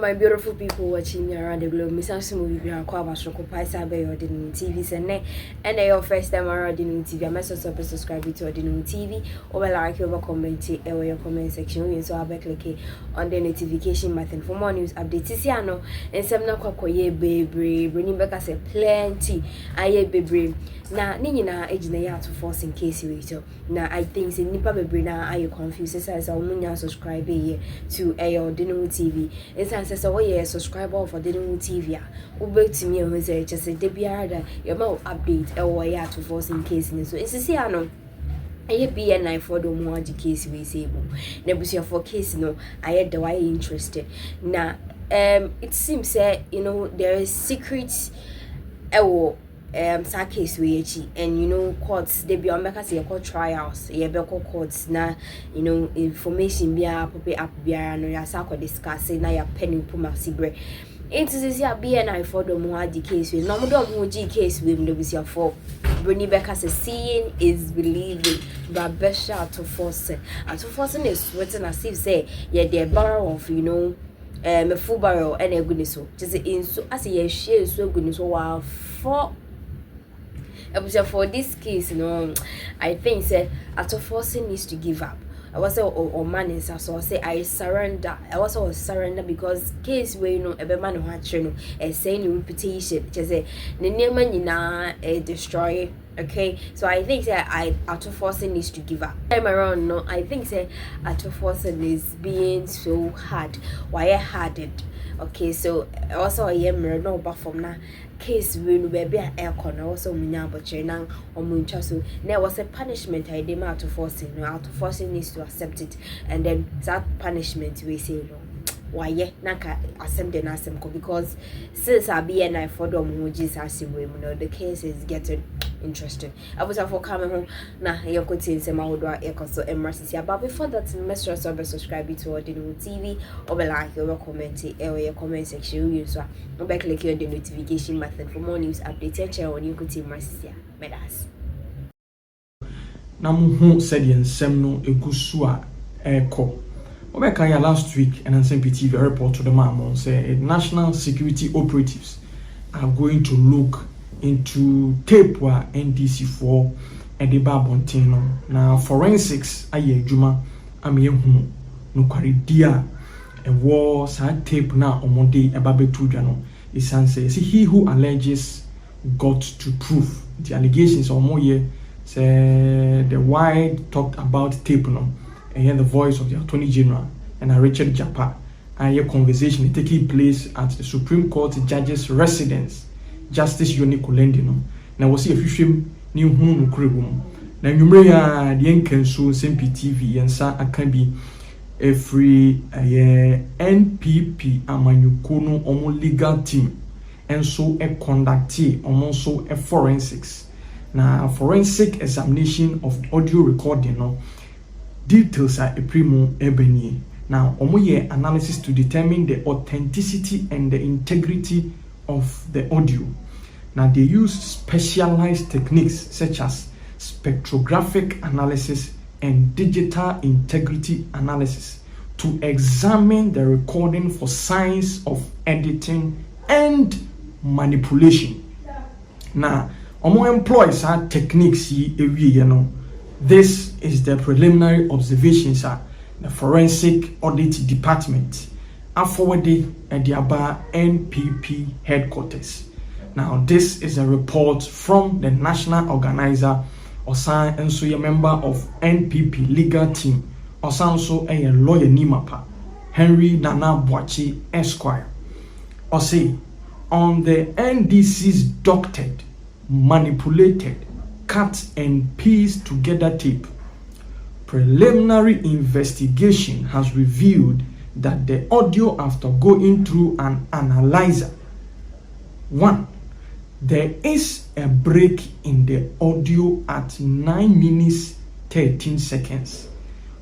my beautiful people watching me around the globe. Miss Asemaba BNI TV. And your first time around the new TV. I must also subscribe to the new TV. Or like over comment or your comment section. So I'll be clicking on the notification button for more news updates. Siano and some na kwakoye baby. Bringing back as a plenty. Aye baby. Na nini na age na ya to force in case you so. Na I think say nipa baby na are you confused? Say so umunya subscribe here to ayo the new TV. It's an says oh subscriber for the new TV. Ubet me who say just say debiara your mouth update ya to force in case so it's see ano I BNI for the more case we say nebusia for case no I had the why interested now it seems there is secrets sa case we and courts they be on because you call trials be courts na information be up no ya sa ko discuss na ya penny puma sibre it is ya BNI for the more case we no mo do case we no be for Bruni Becca says seeing is believing but besha to force is written as if say the barrel of a full barrel and a goodness so just in so as a share so goodness so wow for this case I think say forcing needs to give up. I was or man is so I say I surrender. I was surrender because case where a man who had a saying reputation just say the name destroy. Okay, so I think that forcing needs to give up. Time around no, I think say forcing is being so hard. Why harded? Okay, so also I am no but from now case will be a air corner also minya but now or muncha so there was a punishment I did forcing needs to accept it and then that punishment we say no why naka accept the nasemko because since I BNI for them who Jesus the case is getting interesting. I was for coming home now you could see some out so emergency but before that make sure to subscribe to the new TV or like your comment or your comment section you so back click on the notification button for more news updates and share on you could see Marcia medas na mo said yen sem no egusu a eko obeka ya last week and TV report to the man say national security operatives are going to look into tape wa NDC4 and the Babontin now forensics aye juma amyehu no kware dia e war sa tape na omonde ebabetu dwano isan say he who alleges got to prove the allegations omoye say the wide talked about tape no and hear the voice of the Attorney General and Richard Jakpa a conversation taking place at the Supreme Court judge's residence Justice Yoni no na wasi afihwem ni hu no kurebum na nwumre ya de enkanso SMP TV yensa aka bi every NPP amanyuko no omo legal team enso conduct omo so forensics na forensic examination of audio recording no details are primo ebeni now omo analysis to determine the authenticity and the integrity of the audio. Now they use specialized techniques such as spectrographic analysis and digital integrity analysis to examine the recording for signs of editing and manipulation. Now, employees are techniques this is the preliminary observations at the forensic audit department forwarded at the Aba NPP headquarters. Now, this is a report from the national organizer, Osan and so a member of NPP legal team, Osan so a lawyer Nimapa, Henry Nana Boachi Esquire. Ose on the NDC's doctored, manipulated, cut and pieced together tape. Preliminary investigation has revealed that the audio after going through an analyzer. 1. There is a break in the audio at 9 minutes 13 seconds.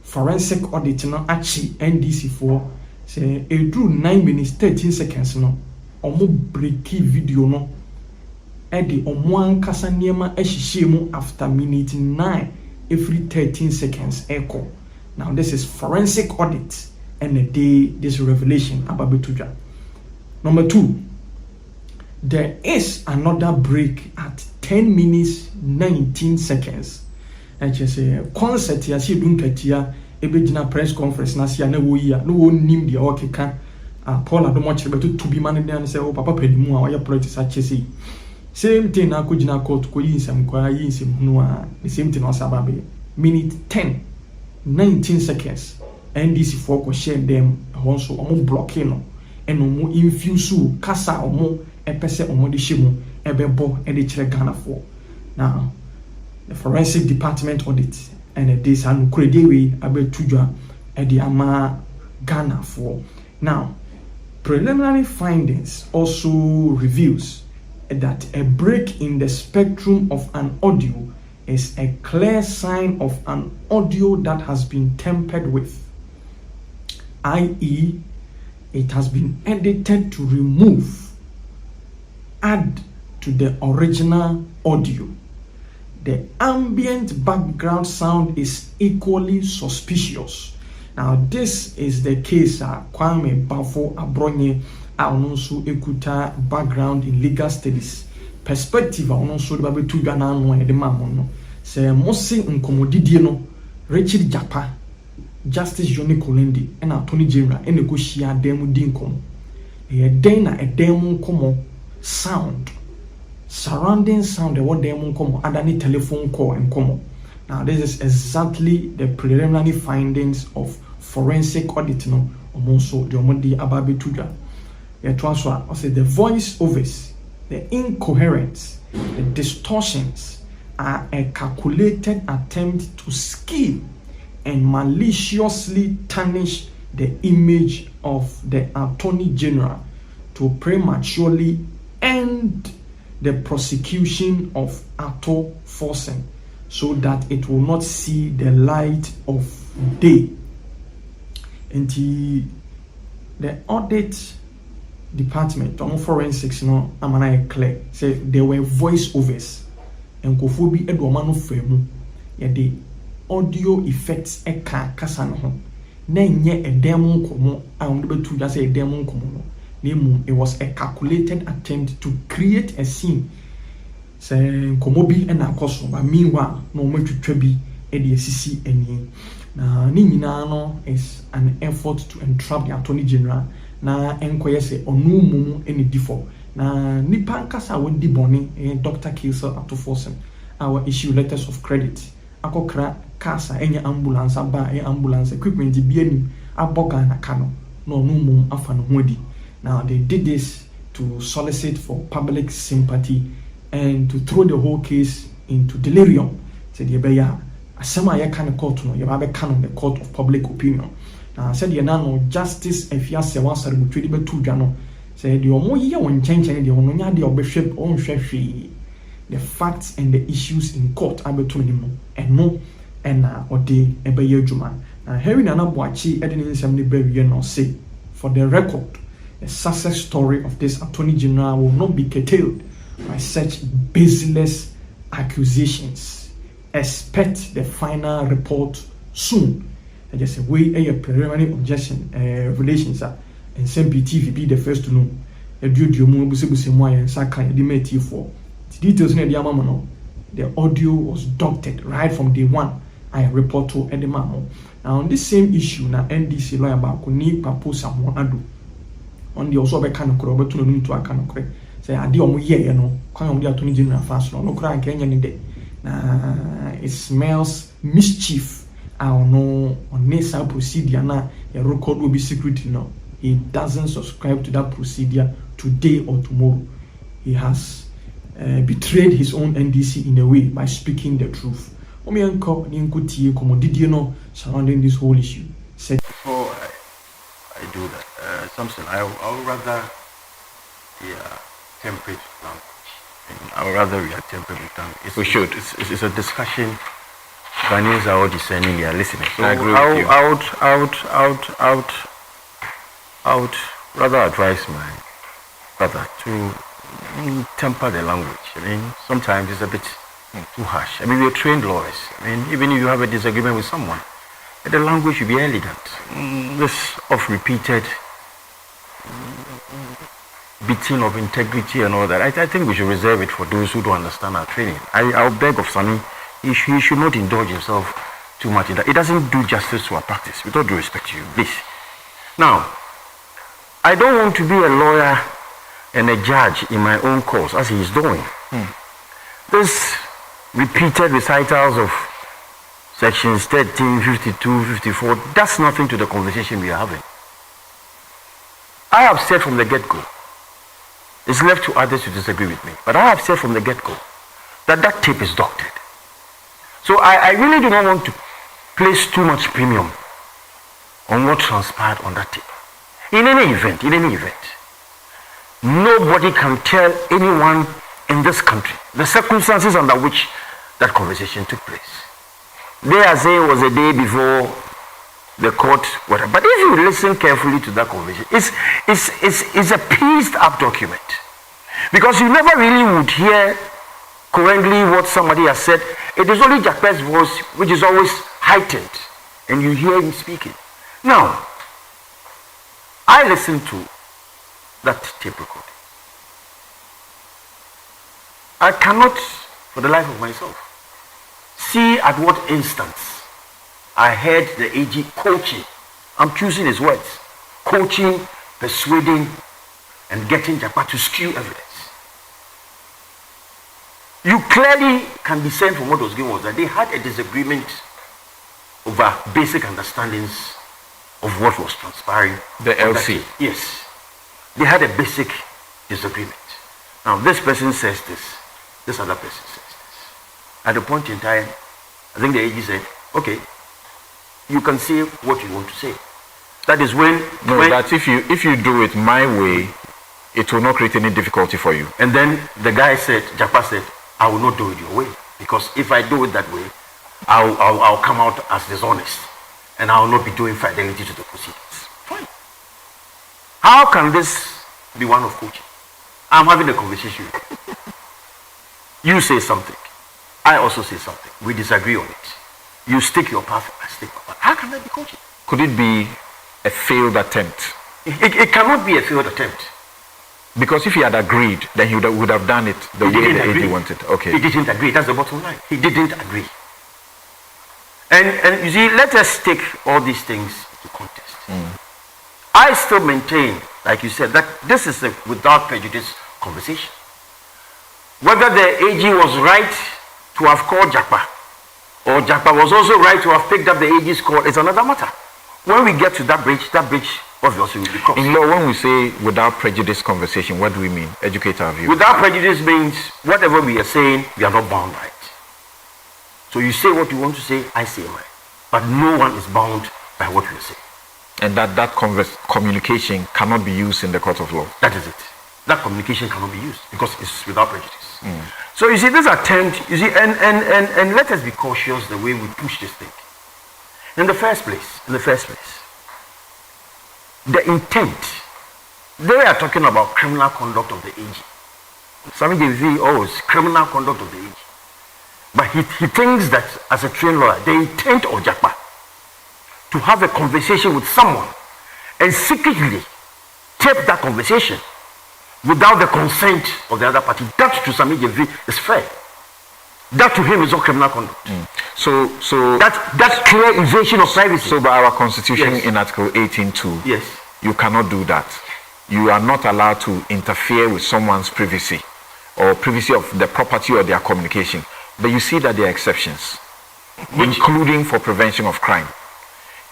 Forensic audit no achi NDC4 say it drew 9 minutes 13 seconds no omo breaki video no e de omo ankasa niema ehihie mu after minute 9 every 13 seconds echo. Now this is forensic audit and the day this revelation about Betuja. Number 2, there is another break at 10 minutes 19 seconds. And just say concert ya si dunkatia ebegina press conference na sia na wo yi a no wo nim de o keka Paul adomo chire beto to be man dey say o papa pedimu a wa ya politics a chese same thing na ko gina court ko yi nsem kwa yi nsem hunu a the same thing was about minute 10 19 seconds NDC for ko share them also omo blocking no eno mo infuse kasa omo epese omo de shemu ebebo e de chire Ghana for now the forensic department audit and this and we abetujwa e de ama Ghana for now. Preliminary findings also reveals that a break in the spectrum of an audio is a clear sign of an audio that has been tampered with, i.e., it has been edited to add to the original audio. The ambient background sound is equally suspicious. Now, this is the case Kwame Bafo Abronye also ekuta background in legal studies. Perspective also the baby to Ghana no e de mamono. Se mosi nkomodidie no Richard Jakpa, Justice Johnny Kolendi, and Attorney General and negotiate demo dinkom. E den na demo komo sound. Surrounding sound the what demo komo adani telephone call and komo. Now, this is exactly the preliminary findings of forensic audit. No, also the omodi ababe tuja. The transfer, I say the voice overs, the incoherence, the distortions are a calculated attempt to scheme and maliciously tarnish the image of the Attorney General to prematurely end the prosecution of Ato Forsen, so that it will not see the light of day. And the audit department, on forensics, no, I'm clear. Say there were voiceovers, and kofobi edwamano fremu. Yeah, the audio effects eka kasano ho. Na nye a demo komo. I want to just say a demo komo. It was a calculated attempt to create a scene. Say komobi ena koso, but meanwhile no me to bi edi sisi eni. Na ni nyina no is an effort to entrap the Attorney General na enkoye se onu mumu eni difo na nipa nkasa wodi boni Dr. Kilser Ato Forsen our issue letters of credit akokra kasa enya ambulance aba ambulance equipment biani aboga na kano no onu mumu afa no hodi. Now they did this to solicit for public sympathy and to throw the whole case into delirium. Said yebeya asema ya kan court no yeba be kan the court of public opinion. Now said ye na no justice efiase wansare mutwedi betu dwa no said the omo ye won chenchen de ono nya de obehwe on hwehwe the facts and the issues in court abetu ni mo eno ena ode ebeye adwuma. Now Harry Nana Boachi edin nsem ne bawie no say for the record the success story of this Attorney General will not be curtailed by such baseless accusations. Expect the final report soon. I just say we a preliminary objection relations and SMPTV be the first to know. A duty mu busibusi mo and saka the meti for details na the amamo. The audio was doctored right from day one. I report to Edemamo. Now on this same issue na NDC lawyer ba ko ni papo Samuel Ado. On the also be kan ko obeto no to aka no kre. Say ade omo ye no kwan omo the Attorney General fast no kra anka nya ni de. It smells mischief. I don't know on this procedure now. A record will be secret. No, he doesn't subscribe to that procedure today or tomorrow. He has betrayed his own NDC in a way by speaking the truth. Surrounding this whole issue. Before I do that, Samson, I would rather temperate language. I would rather we are tempered with language. We should. It's a discussion. Ghanaians are all discerning, they are listening. So I agree with you. I would rather advise my brother to temper the language. I mean, sometimes it's a bit too harsh. I mean, we're trained lawyers. I mean, even if you have a disagreement with someone, The language should be elegant. This of repeated beating of integrity and all that, I think we should reserve it for those who don't understand our training. I'll beg of Sami, he should not indulge himself too much in that. It doesn't do justice to our practice. With all due respect to you, please. Now, I don't want to be a lawyer and a judge in my own cause, as he is doing. This repeated recitals of sections 13, 52, 54, that's nothing to the conversation we are having. I have said from the get-go, it's left to others to disagree with me, but I have said from the get-go that that tape is doctored. So I really do not want to place too much premium on what transpired on that tape. In any event, nobody can tell anyone in this country the circumstances under which that conversation took place. They are saying it was a day before the court, whatever. But if you listen carefully to that conversation, it's a pieced up document. Because you never really would hear currently what somebody has said. It is only Jakpa's voice which is always heightened, and you hear him speaking. Now, I listened to that tape recording. I cannot, for the life of myself, see at what instance I heard the AG coaching. I'm choosing his words. Coaching, persuading, and getting Jakpa to skew evidence. You clearly can discern from what was given was that they had a disagreement over basic understandings of what was transpiring. The LC. Yes. They had a basic disagreement. Now this person says this other person says this. At a point in time, I think the AG said, okay, you can say what you want to say. That is when... No, that if you do it my way, it will not create any difficulty for you. And then the guy said, Jakpa said, I will not do it your way. Because if I do it that way, I'll come out as dishonest. And I will not be doing fidelity to the proceedings. Fine. How can this be one of coaching? I'm having a conversation with you. You say something. I also say something. We disagree on it. You stick your path, I stick my path. How can that be coaching? Could it be a failed attempt? It cannot be a failed attempt. Because if he had agreed, then he would have done it the way the AG wanted. Okay. He didn't agree. That's the bottom line. He didn't agree. And you see, let us take all these things to context. I still maintain, like you said, that this is a without prejudice conversation. Whether the AG was right to have called Jakpa, or Jakpa was also right to have picked up the AG's call, is another matter. When we get to that bridge obviously will be crossed. In law, when we say without prejudice conversation, what do we mean? Educate our view. Without prejudice means whatever we are saying, we are not bound by it. So you say what you want to say, I say mine. But no one is bound by what we are saying. And that communication cannot be used in the court of law. That is it. That communication cannot be used because it's without prejudice. So you see, this attempt, you see, and let us be cautious the way we push this thing. In the first place, the intent, they are talking about criminal conduct of the AG. Some may say, oh, it's criminal conduct of the AG. But he thinks that as a trained lawyer, the intent of Jakpa to have a conversation with someone and secretly tape that conversation without the consent of the other party, that to Sami Jevi is fair. That to him is not criminal conduct. So that's clear invasion of privacy. So by our constitution, Yes. in Article 18.2, Yes. you cannot do that. You are not allowed to interfere with someone's privacy or privacy of the property or their communication. But you see that there are exceptions, including for prevention of crime.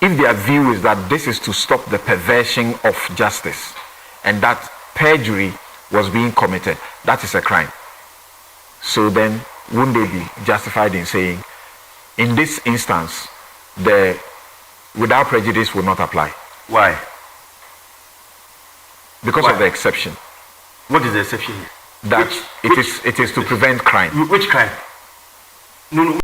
If their view is that this is to stop the perversion of justice and that perjury was being committed, that is a crime. So then, wouldn't they be justified in saying, in this instance, the without prejudice will not apply? Why? Because Why? of the exception. What is the exception here? That it is to prevent crime. Which crime? No.